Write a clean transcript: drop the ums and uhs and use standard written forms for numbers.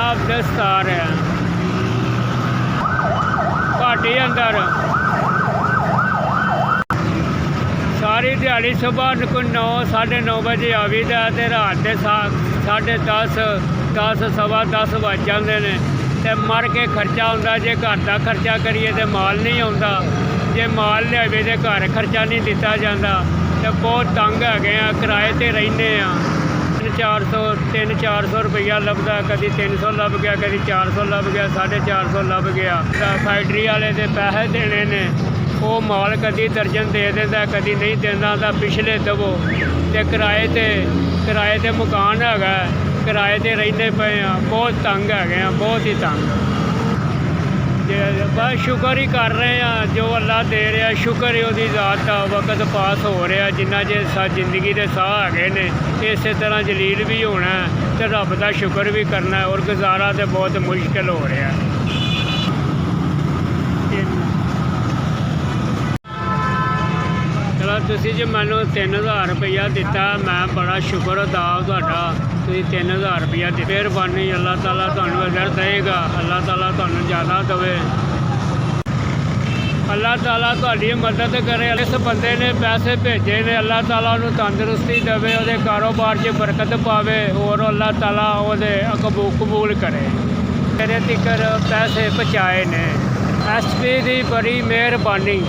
पंजाब दे 17 है घाटी अंदर सारी दिहाड़ी सुबह को 9-9:30 बजे आवीदा तो रात के 10:30 सवा 10 बज जाते हैं। तो मर के खर्चा आता जे घर का खर्चा करिए तो माल नहीं आता, जे माल लियावे तो घर खर्चा नहीं दिता जाता। तो बहुत तंग है, किराए पर रहने 300-400 रुपया लभदा, कभी 300 लभ गया, कभी 400 लभ गया, 450 लभ गया। फैक्ट्री वाले तो पैसे देने ने, वो माल कभी दर्जन दे देता, कभी नहीं देता। तो पिछले दवो तो किराए ते मकान है, किराए ते रहने पे बहुत तंग है, बहुत ही तंग। बस शुक्र ही कर रहे हैं जो अल्लाह दे रहा, शुक्र ही उसकी ज़ात का वक्त पास हो रहा। जिन्ना जे जिंदगी के साह है ने इस तरह जलील भी होना है तो रब का शुक्र भी करना है। और गुजारा तो बहुत मुश्किल हो रहा है। चलो तुसी जो मैनू 3000 रुपया दिता, मैं बड़ा शुक्र अदा तुहाडा। तुसीं 3000 रुपया दी, मेहरबानी। अल्लाह ताला तुहानू अगर देगा, अल्लाह ताला तुहानू ज़्यादा देवे, अल्लाह ताला तुहाडी मदद करे। इस बंदे ने पैसे भेजे ने, अल्लाह ताला उन्हें तंदुरुस्ती देवे, उहदे कारोबार च बरकत पावे और अल्लाह ताला उहदे कबूल करे। मेरे तिकर पैसे पहुँचाए ने, SP की बड़ी मेहरबानी।